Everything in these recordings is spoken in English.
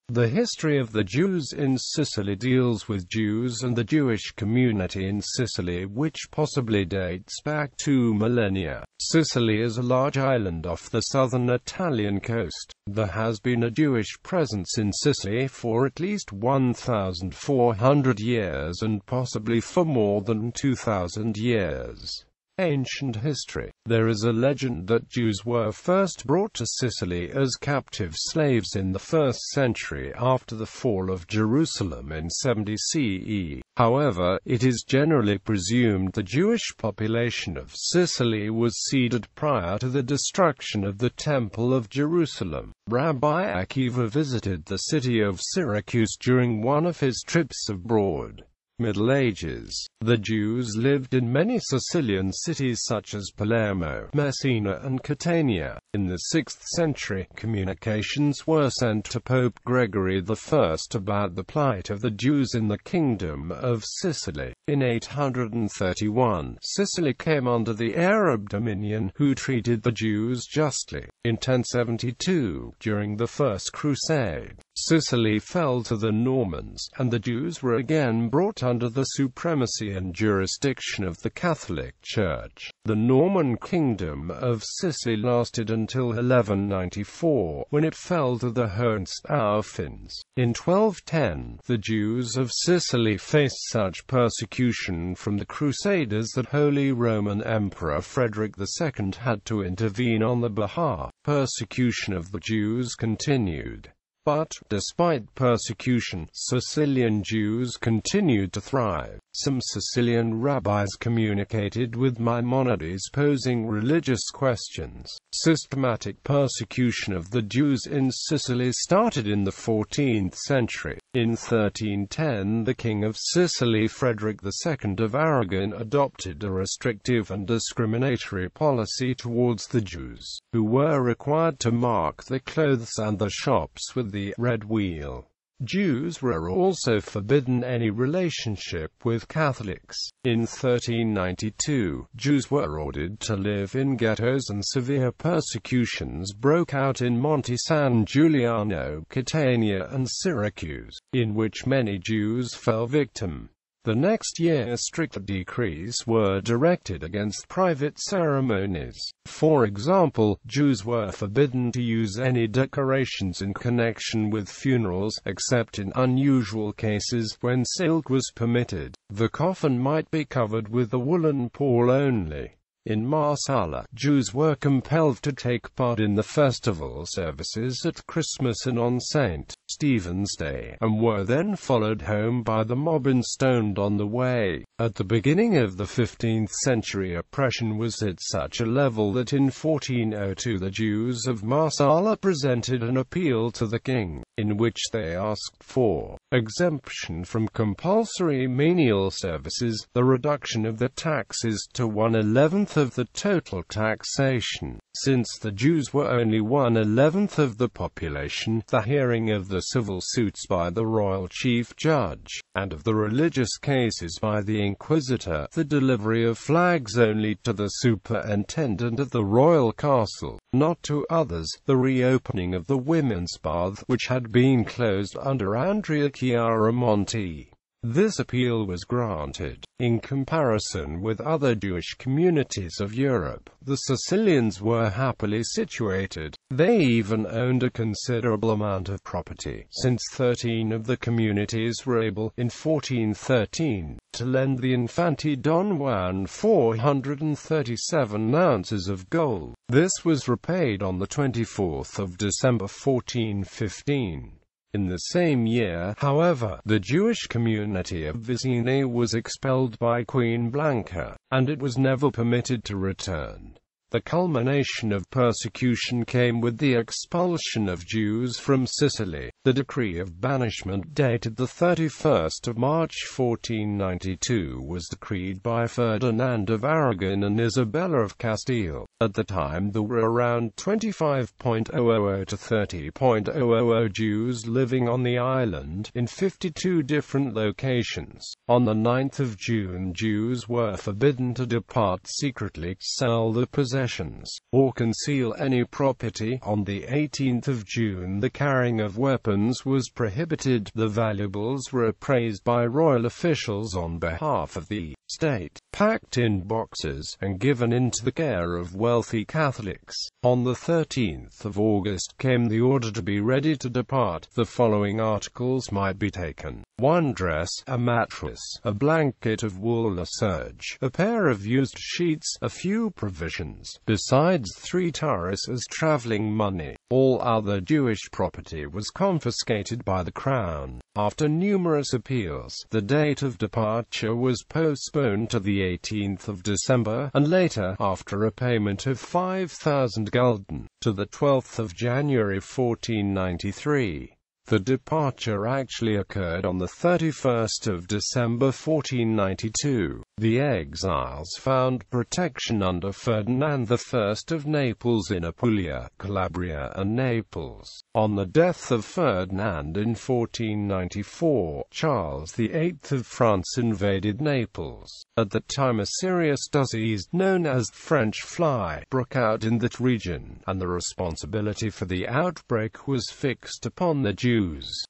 The history of the Jews in Sicily deals with Jews and the Jewish community in Sicily, which possibly dates back to millennia. Sicily is a large island off the southern Italian coast. There has been a Jewish presence in Sicily for at least 1,400 years and possibly for more than 2,000 years. Ancient history. There is a legend that Jews were first brought to Sicily as captive slaves in the 1st century after the fall of Jerusalem in 70 CE. However, it is generally presumed the Jewish population of Sicily was seeded prior to the destruction of the Temple of Jerusalem. Rabbi Akiva visited the city of Syracuse during one of his trips abroad. Middle Ages. The Jews lived in many Sicilian cities such as Palermo, Messina and Catania. In the 6th century, communications were sent to Pope Gregory I about the plight of the Jews in the Kingdom of Sicily. In 831, Sicily came under the Arab dominion, who treated the Jews justly. In 1072, during the First Crusade, Sicily fell to the Normans, and the Jews were again brought under the supremacy and jurisdiction of the Catholic Church. The Norman Kingdom of Sicily lasted until 1194, when it fell to the Hohenstauffens. In 1210, the Jews of Sicily faced such persecution from the Crusaders that Holy Roman Emperor Frederick II had to intervene on their behalf. Persecution of the Jews continued. But, despite persecution, Sicilian Jews continued to thrive. Some Sicilian rabbis communicated with Maimonides posing religious questions. Systematic persecution of the Jews in Sicily started in the 14th century. In 1310, the King of Sicily, Frederick II of Aragon, adopted a restrictive and discriminatory policy towards the Jews, who were required to mark their clothes and their shops with the red wheel. Jews were also forbidden any relationship with Catholics. In 1392, Jews were ordered to live in ghettos and severe persecutions broke out in Monte San Giuliano, Catania and Syracuse, in which many Jews fell victim. The next year stricter decrees were directed against private ceremonies. For example, Jews were forbidden to use any decorations in connection with funerals, except in unusual cases, when silk was permitted. The coffin might be covered with a woolen pall only. In Marsala, Jews were compelled to take part in the festival services at Christmas and on St. Stephen's Day, and were then followed home by the mob and stoned on the way. At the beginning of the 15th century, oppression was at such a level that in 1402 the Jews of Marsala presented an appeal to the king, in which they asked for exemption from compulsory menial services, the reduction of the taxes to 1/11 of the total taxation. Since the Jews were only 1/11 of the population, the hearing of the civil suits by the royal chief judge, and of the religious cases by the inquisitor, the delivery of flags only to the superintendent of the royal castle, not to others, the reopening of the women's bath, which had been closed under Andrea Chiaramonti. This appeal was granted. In comparison with other Jewish communities of Europe, the Sicilians were happily situated. They even owned a considerable amount of property, since 13 of the communities were able, in 1413, to lend the Infante Don Juan 437 ounces of gold. This was repaid on the 24th of December 1415. In the same year, however, the Jewish community of Vicine was expelled by Queen Blanca, and it was never permitted to return. The culmination of persecution came with the expulsion of Jews from Sicily. The decree of banishment, dated the 31st of March 1492, was decreed by Ferdinand of Aragon and Isabella of Castile. At the time there were around 25,000 to 30,000 Jews living on the island, in 52 different locations. On the 9th of June, Jews were forbidden to depart secretly, sell their possessions, possessions, or conceal any property. On the 18th of June, the carrying of weapons was prohibited. The valuables were appraised by royal officials on behalf of the state, packed in boxes, and given into the care of wealthy Catholics. On the 13th of August came the order to be ready to depart. The following articles might be taken: 1 dress, a mattress, a blanket of wool, a serge, a pair of used sheets, a few provisions, besides 3 taras as traveling money. All other Jewish property was confiscated by the crown. After numerous appeals, the date of departure was postponed to the 18th of December, and later, after a payment of 5,000 gulden, to the 12th of January 1493. The departure actually occurred on the 31st of December 1492. The exiles found protection under Ferdinand I of Naples in Apulia, Calabria and Naples. On the death of Ferdinand in 1494, Charles VIII of France invaded Naples. At that time a serious disease known as French fly broke out in that region, and the responsibility for the outbreak was fixed upon the Jews,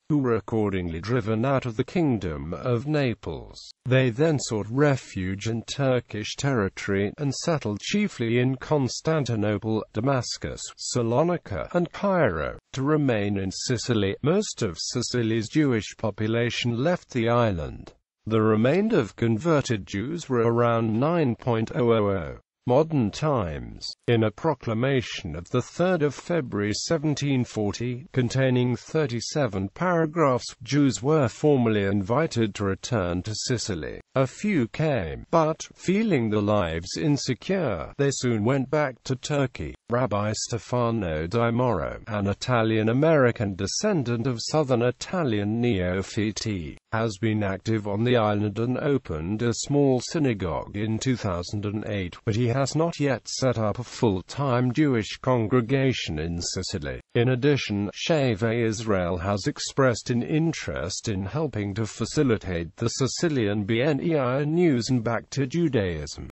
who were accordingly driven out of the Kingdom of Naples. They then sought refuge in Turkish territory, and settled chiefly in Constantinople, Damascus, Salonika, and Cairo. To remain in Sicily, most of Sicily's Jewish population left the island. The remainder of converted Jews were around 9,000. Modern times. In a proclamation of 3 February 1740, containing 37 paragraphs, Jews were formally invited to return to Sicily. A few came, but, feeling their lives insecure, they soon went back to Turkey. Rabbi Stefano Di Moro, an Italian-American descendant of southern Italian neophytes, has been active on the island and opened a small synagogue in 2008, but he has not yet set up a full-time Jewish congregation in Sicily. In addition, Sheva Israel has expressed an interest in helping to facilitate the Sicilian BNEI news and back to Judaism.